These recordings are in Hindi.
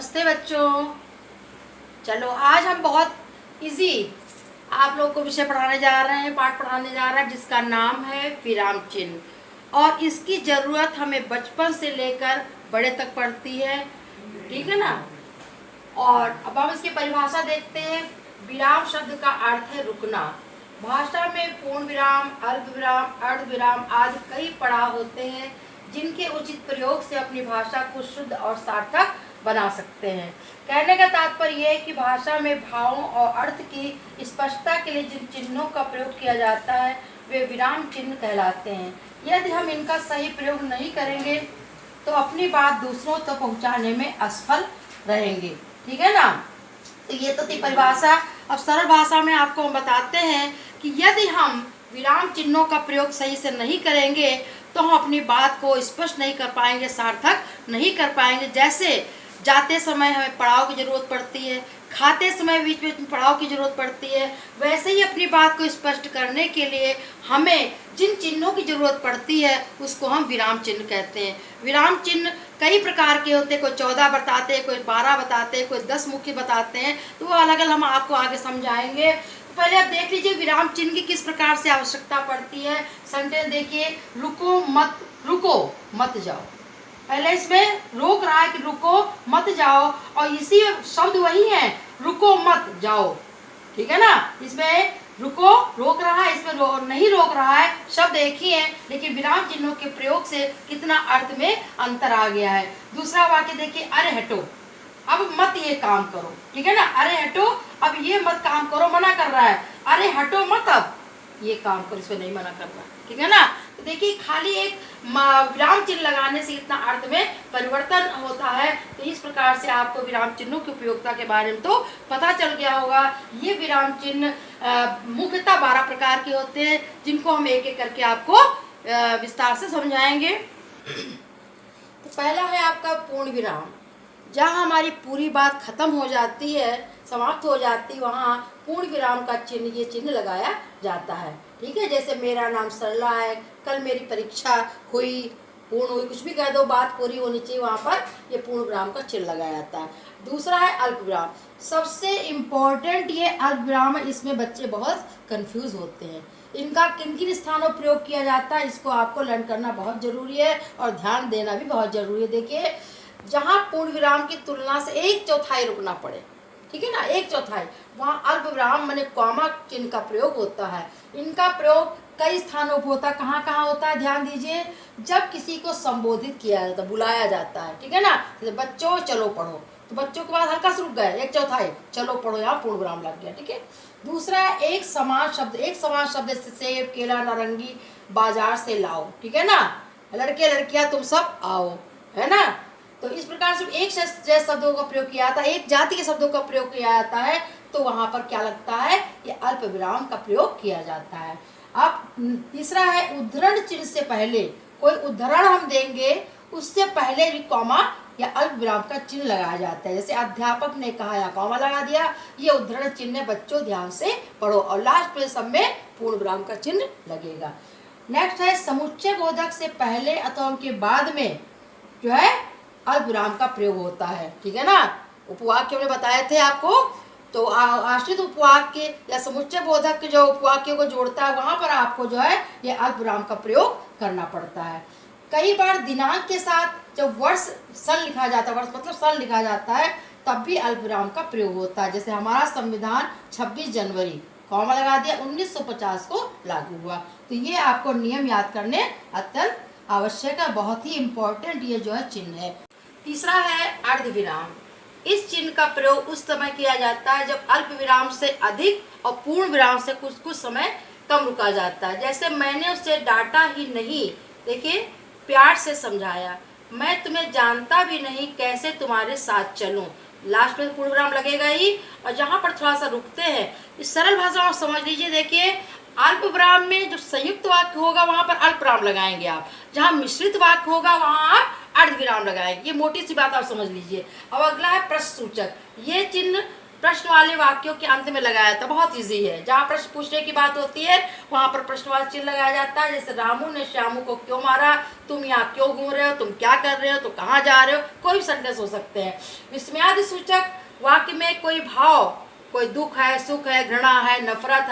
नमस्ते बच्चों। चलो आज हम बहुत इजी आप लोग को विषय पढ़ाने जा रहे हैं, पाठ पढ़ाने जा रहे हैं जिसका नाम है विराम चिन्ह। और इसकी ज़रूरत हमें बचपन से लेकर बड़े तक पड़ती है, ठीक है ना। और अब हम इसकी परिभाषा देखते हैं। विराम शब्द का अर्थ है रुकना। भाषा में पूर्ण विराम, अल्प विराम, अर्ध विराम आदि कई पड़ाव होते हैं जिनके उचित प्रयोग से अपनी भाषा को शुद्ध और सार्थक बना सकते हैं। कहने का तात्पर्य यह है कि भाषा में भावों और अर्थ की स्पष्टता के लिए जिन चिन्हों का प्रयोग किया जाता है वे विराम चिन्ह कहलाते हैं। यदि हम इनका सही प्रयोग नहीं करेंगे तो अपनी बात दूसरों तक पहुंचाने में असफल रहेंगे, ठीक है ना। तो ये तो थी परिभाषा। अब सरल भाषा में आपको हम बताते हैं कि यदि हम विराम चिन्हों का प्रयोग सही से नहीं करेंगे तो हम अपनी बात को स्पष्ट नहीं कर पाएंगे, सार्थक नहीं कर पाएंगे। जैसे जाते समय हमें पड़ाव की ज़रूरत पड़ती है, खाते समय बीच में पड़ाव की ज़रूरत पड़ती है, वैसे ही अपनी बात को स्पष्ट करने के लिए हमें जिन चिन्हों की ज़रूरत पड़ती है उसको हम विराम चिन्ह कहते हैं। विराम चिन्ह कई प्रकार के होते हैं, कोई 14 बताते हैं, कोई 12 बताते हैं, कोई 10 मुख्य बताते हैं। तो वो अलग अलग हम आपको आगे समझाएंगे। तो पहले आप देख लीजिए विराम चिन्ह की किस प्रकार से आवश्यकता पड़ती है। सेंटेंस देखिए, रुको मत जाओ। पहले इसमें रोक रहा है कि रुको मत जाओ, और इसी शब्द वही है रुको मत जाओ, ठीक है ना। इसमें रुको रोक रहा है, इसमें नहीं रोक रहा है, शब्द एक ही है लेकिन विराम चिन्हों के प्रयोग से कितना अर्थ में अंतर आ गया है। दूसरा वाक्य देखिए, अरे हटो अब मत ये काम करो, ठीक है ना। अरे हटो अब ये मत काम करो, मना कर रहा है। अरे हटो मत अब ये काम करो, इसमें नहीं मना कर रहा, ठीक है ना। तो देखिए खाली एक विराम चिन्ह लगाने से इतना अर्थ में परिवर्तन होता है। तो इस प्रकार से आपको विराम चिन्हों की उपयोगिता के बारे में तो पता चल गया होगा। ये विराम चिन्ह मुख्यतः 12 प्रकार के होते हैं जिनको हम एक एक करके आपको विस्तार से समझाएंगे। तो पहला है आपका पूर्ण विराम। जहाँ हमारी पूरी बात खत्म हो जाती है, समाप्त हो जाती है, वहाँ पूर्ण विराम का चिन्ह, ये चिन्ह लगाया जाता है, ठीक है। जैसे मेरा नाम सरला है, कल मेरी परीक्षा हुई, पूर्ण हुई, कुछ भी कह दो, बात पूरी होनी चाहिए, वहाँ पर ये पूर्ण विराम का चिन्ह लगाया जाता है। दूसरा है अल्प विराम। सबसे इम्पोर्टेंट ये अल्प विराम है, इसमें बच्चे बहुत कंफ्यूज होते हैं। इनका किन किन स्थानों पर प्रयोग किया जाता है इसको आपको लर्न करना बहुत ज़रूरी है और ध्यान देना भी बहुत ज़रूरी है। देखिए जहाँ पूर्ण विराम की तुलना से 1/4 रुकना पड़े, ठीक है ना, 1/4, वहाँ अल्प विराम माने कॉमा चिन्ह का प्रयोग होता है। इनका प्रयोग कई स्थानों पर होता है। कहाँ कहाँ होता है ध्यान दीजिए, जब किसी को संबोधित किया जाता है, बुलाया जाता है, ठीक है ना। जैसे बच्चों चलो पढ़ो, तो बच्चों के बाद हल्का से रुक गए, 1/4 चलो पढ़ो, यहाँ पूर्ण विराम लग गया, ठीक है। दूसरा है एक समान शब्द। एक समान शब्द जैसे सेब, केला, नारंगी बाजार से लाओ, ठीक है ना। लड़के लड़कियाँ तुम सब आओ, है ना। तो इस प्रकार से एक जैसे शब्दों का प्रयोग किया जाता है, एक जाति के शब्दों का प्रयोग किया जाता है, तो वहाँ पर क्या लगता है, ये अल्प विराम का प्रयोग किया जाता है। अब तीसरा है उद्धरण चिन्ह से पहले कोई उद्धरण हम देंगे उससे पहले भी कॉमा या अल्प विराम का चिन्ह लगाया जाता है। जैसे अध्यापक ने कहा, या कॉमा लगा दिया, ये उद्धरण चिन्ह है, बच्चों ध्यान से पढ़ो, और लास्ट में सब में पूर्ण विराम का चिन्ह लगेगा। नेक्स्ट है समुच्चय बोधक से पहले अथवा उनके बाद में जो है अल्प विराम का प्रयोग होता है, ठीक है ना। उपवाक्य हमने बताए थे आपको, तो आश्रित उपवाक्य या समुच्चय बोधक के जो उपवाक्यों को जोड़ता है वहाँ पर आपको जो है ये अल्प विराम का प्रयोग करना पड़ता है। कई बार दिनांक के साथ जब वर्ष सन लिखा जाता है, वर्ष मतलब सन लिखा जाता है, तब भी अल्प विराम का प्रयोग होता है। जैसे हमारा संविधान 26 जनवरी कॉमा लगा दिया, 1950 को लागू हुआ। तो ये आपको नियम याद करने अत्यंत आवश्यक है, बहुत ही इम्पोर्टेंट ये जो है चिन्ह है। तीसरा है अर्ध विराम। इस चिन्ह का प्रयोग उस समय किया जाता है जब अल्प विराम से अधिक और पूर्ण विराम से कुछ समय कम रुका जाता है। जैसे मैंने उसे डांटा ही नहीं, देखिए प्यार से समझाया, मैं तुम्हें जानता भी नहीं, कैसे तुम्हारे साथ चलूं। लास्ट में पूर्ण विराम लगेगा ही, और जहाँ पर थोड़ा सा रुकते हैं इस सरल भाषा में समझ लीजिए। देखिए अल्प विराम में जो संयुक्त वाक्य होगा वहाँ पर अल्प विराम लगाएंगे आप, जहाँ मिश्रित वाक्य होगा वहाँ आप अर्ध विराम लगाएंगे। ये मोटी सी बात आप समझ लीजिए। अब अगला है प्रश्न सूचक। ये चिन्ह प्रश्न वाले वाक्यों के अंत में लगाया जाता है। बहुत इजी है, जहाँ प्रश्न पूछने की बात होती है वहाँ पर प्रश्नवाची चिन्ह लगाया जाता है। जैसे रामू ने श्यामू को क्यों मारा, तुम यहाँ क्यों घूम रहे हो, तुम क्या कर रहे हो, तुम कहाँ जा रहे हो, कोई भी सेंटेंस हो सकते हैं। विस्मयादि सूचक वाक्य में कोई भाव, कोई दुख है, सुख है, घृणा है, नफरत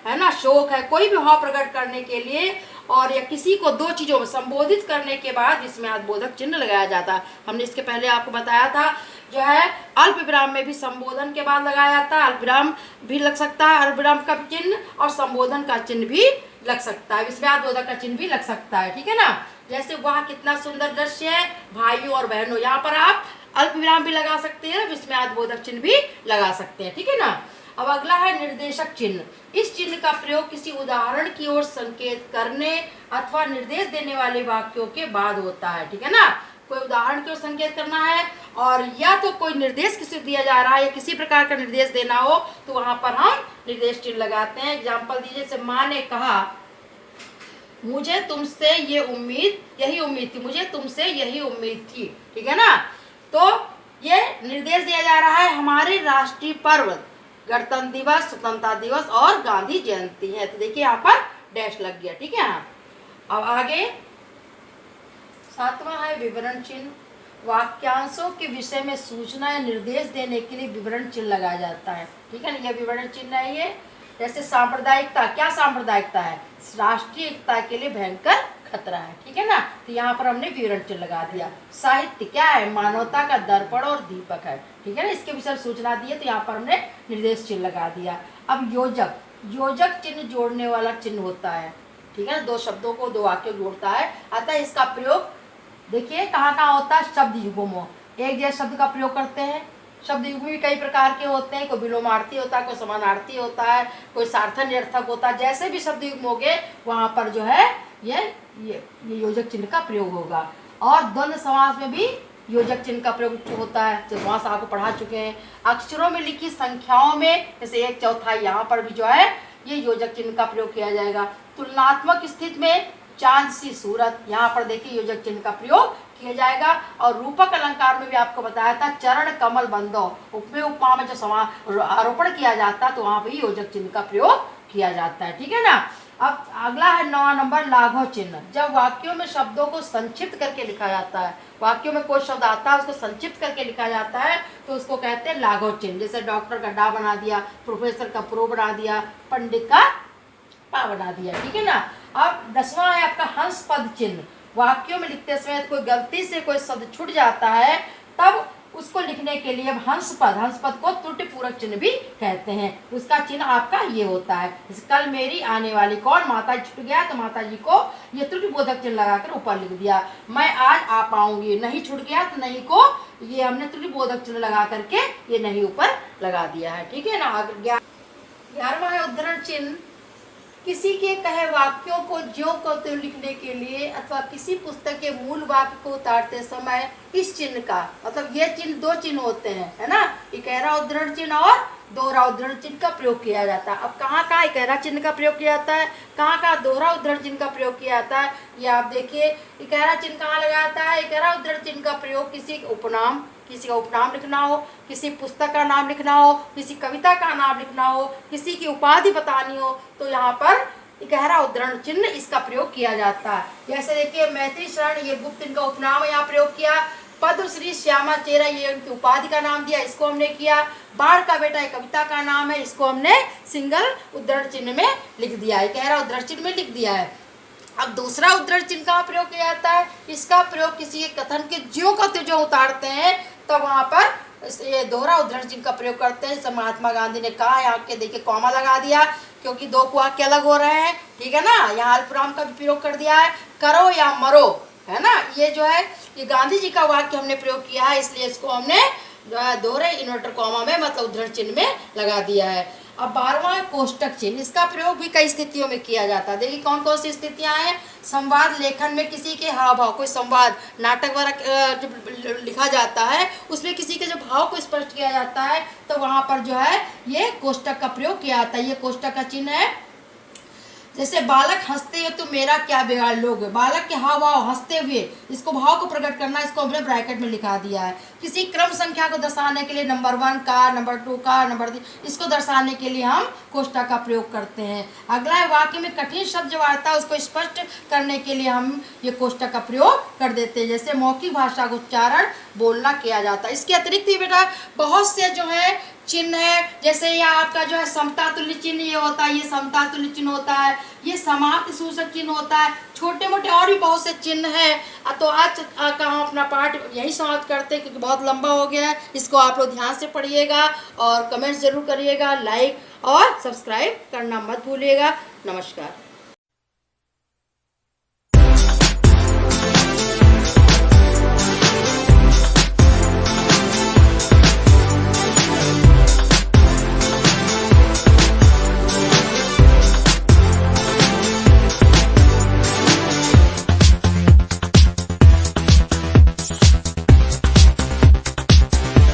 है ना, शोक है, कोई भी भाव प्रकट करने के लिए और या किसी को दो चीज़ों में संबोधित करने के बाद इसमें बोधक चिन्ह लगाया जाता है। हमने इसके पहले आपको बताया था जो है अल्प विराम में भी संबोधन के बाद लगाया जाता है, अल्प विराम भी लग सकता है, अल्प विराम का चिन्ह और संबोधन का चिन्ह भी लग सकता है, विस्मयाद बोधक का चिन्ह भी लग सकता है। ठीक है ना, जैसे वह कितना सुंदर दृश्य है भाइयों और बहनों, यहाँ पर आप अल्प विराम भी लगा सकते हैं, विस्मयाद बोधक चिन्ह भी लगा सकते हैं। ठीक है ना। अब अगला है निर्देशक चिन्ह। इस चिन्ह का प्रयोग किसी उदाहरण की ओर संकेत करने अथवा निर्देश देने वाले वाक्यों के बाद होता है। ठीक है ना, कोई उदाहरण की ओर संकेत करना है और या तो कोई निर्देश किसी दिया जा रहा है या किसी प्रकार का निर्देश देना हो तो वहां पर हम निर्देश चिन्ह लगाते हैं। एग्जाम्पल दीजिए, जैसे माँ ने कहा मुझे तुमसे ये यही उम्मीद थी, मुझे तुमसे यही उम्मीद थी। ठीक है ना, तो ये निर्देश दिया जा रहा है हमारे राष्ट्रीय पर्व गणतंत्र दिवस, स्वतंत्रता दिवस और गांधी जयंती है, तो देखिए यहाँ पर डैश लग गया। ठीक है ना, अब आगे 7वां है विवरण चिन्ह। वाक्यांशों के विषय में सूचना या निर्देश देने के लिए विवरण चिन्ह लगाया जाता है। ठीक है ना, यह विवरण चिन्ह है ये। जैसे सांप्रदायिकता, क्या सांप्रदायिकता है, राष्ट्रीय एकता के लिए भयंकर खतरा है। ठीक है ना, तो यहाँ पर हमने विवरण चिन्ह लगा दिया। साहित्य क्या है, मानवता का दर्पण और दीपक है। ठीक है ना, इसके विषय में सूचना दी है तो यहाँ पर हमने निर्देश चिन्ह लगा दिया। अब योजक, योजक चिन्ह जोड़ने वाला चिन्ह होता है। ठीक है, दो शब्दों को, दो वाक्यों को जोड़ता है, अतः इसका प्रयोग देखिए कहाँ कहाँ होता है, शब्द युगों में एक जैसे शब्द का प्रयोग करते हैं। शब्द युग भी कई प्रकार के होते हैं, कोई विलोमार्थी होता है, कोई समानार्थी होता है, कोई सार्थक निरर्थक होता है। जैसे भी शब्द युग होंगे वहाँ पर जो है ये योजक चिन्ह का प्रयोग होगा। और द्वंद्व समास में भी योजक चिन्ह का प्रयोग होता है, जो समास आपको पढ़ा चुके हैं। अक्षरों में लिखी संख्याओं में जैसे 1/4 यहाँ पर भी जो है ये योजक चिन्ह का प्रयोग किया जाएगा। तुलनात्मक स्थिति में चांद सी सूरत, यहाँ पर देखिए योजक चिन्ह का प्रयोग किया जाएगा। और रूपक अलंकार में भी आपको बताया था चरण कमल बंदो, उपमेय उपमा में जो आरोपण किया जाता है तो वहाँ पर योजक चिन्ह का प्रयोग किया जाता है। ठीक है ना। अब अगला है 9वां नंबर लाघव चिन्ह। जब वाक्यों में शब्दों को संक्षिप्त करके लिखा जाता है, वाक्यों में कोई शब्द आता है उसको संक्षिप्त करके लिखा जाता है तो उसको कहते हैं लाघव चिन्ह। जैसे डॉक्टर का डा बना दिया, प्रोफेसर का प्रो बना दिया, पंडित का पा बना दिया। ठीक है ना। अब 10वां है आपका हंस पद चिन्ह। वाक्यों में लिखते समय कोई गलती से कोई शब्द छूट जाता है तब उसको लिखने के लिए हंस पद को त्रुटि पूरक चिन्ह भी कहते हैं। उसका चिन्ह आपका ये होता है, कल मेरी आने वाली कौन, माता जी छूट गया तो माता जी को ये त्रुटि बोधक चिन्ह लगाकर ऊपर लिख दिया। मैं आज आ पाऊंगी, नहीं छूट गया तो नहीं को ये हमने त्रुटि बोधक चिन्ह लगा करके ये नहीं ऊपर लगा दिया है। ठीक है ना। 11वां है उद्धरण चिन्ह। किसी के कहे वाक्यों को ज्यों को त्यों लिखने के लिए अथवा किसी पुस्तक के मूल वाक्य को उतारते समय इस चिन्ह का, मतलब ये चिन्ह दो चिन्ह होते हैं, है ना, इकहरा उद्धरण चिन्ह और दोहरा उद्धरण चिन्ह का प्रयोग किया जाता है। अब कहाँ कहाँ इकहरा चिन्ह का प्रयोग किया जाता है, कहाँ कहाँ दोहरा उद्धरण चिन्ह का प्रयोग किया जाता है, ये आप देखिए। इकहरा चिन्ह कहाँ लगा जाता है, इकहरा उद्धरण चिन्ह का प्रयोग किसी का उपनाम लिखना हो, किसी पुस्तक का नाम लिखना हो, किसी कविता का नाम लिखना हो, किसी की उपाधि बतानी हो तो यहाँ पर इकहरा उद्धरण चिन्ह इसका प्रयोग किया जाता है। जैसे देखिए मैत्री शरण, ये गुप्त इनका उपनाम यहाँ प्रयोग किया। पद्मश्री श्यामा चेरा, ये उनकी उपाधि का नाम दिया, इसको हमने किया। बाढ़ का बेटा एक कविता का नाम है, इसको हमने सिंगल उद्धरण चिन्ह में लिख दिया है, इकहरा उद्धरण चिन्ह में लिख दिया है। अब दूसरा उद्धरण चिन्ह का प्रयोग किया जाता है, इसका प्रयोग किसी के कथन के ज्यों का त्यों जो उतारते हैं तो वहाँ पर ये दोहरा उद्धरण चिन्ह का प्रयोग करते हैं। जैसे महात्मा गांधी ने कहा, यहाँ के देखिए कॉमा लगा दिया क्योंकि दो वाक्य अलग हो रहे हैं। ठीक है ना, यहाँ अल्पविराम का भी प्रयोग कर दिया है, करो या मरो, है ना, ये जो है ये गांधी जी का वाक्य हमने प्रयोग किया है, इसलिए इसको हमने दोहरे इन्वर्टर कॉमा में मतलब उद्धरण चिन्ह में लगा दिया है। अब 12वां कोष्टक चिन्ह, इसका प्रयोग भी कई स्थितियों में किया जाता है। देखिए कौन कौन सी स्थितियां हैं। संवाद लेखन में किसी के हाव भाव, कोई संवाद नाटक वगैरह लिखा जाता है उसमें किसी के जो भाव को स्पष्ट किया जाता है तो वहाँ पर जो है ये कोष्टक का प्रयोग किया जाता है। ये कोष्टक का चिन्ह है। जैसे बालक हंसते हुए तुम मेरा क्या बिगाड़ लोगे, बालक के हाव भाव हंसते हुए, इसको भाव को प्रकट करना, इसको हमने ब्रैकेट में लिखा दिया है। किसी क्रम संख्या को दर्शाने के लिए नंबर 1 का, नंबर 2 का, नंबर 3, इसको दर्शाने के लिए हम कोष्टक का प्रयोग करते हैं। अगला है वाक्य में कठिन शब्द जो आता है उसको स्पष्ट करने के लिए हम ये कोष्टक का प्रयोग कर देते हैं। जैसे मौखिक भाषा का उच्चारण बोलना किया जाता है। इसके अतिरिक्त भी बेटा बहुत से जो है चिन्ह है, जैसे ये आपका जो है समता तुल्य चिन्ह ये होता है, ये समता तुल्य चिन्ह होता है, ये समाप्ति सूचक चिन्ह होता है, छोटे मोटे और भी बहुत से चिन्ह हैं। तो आज का हम अपना पाठ यही समाप्त करते हैं क्योंकि बहुत लंबा हो गया है। इसको आप लोग ध्यान से पढ़िएगा और कमेंट्स जरूर करिएगा, लाइक और सब्सक्राइब करना मत भूलिएगा। नमस्कार।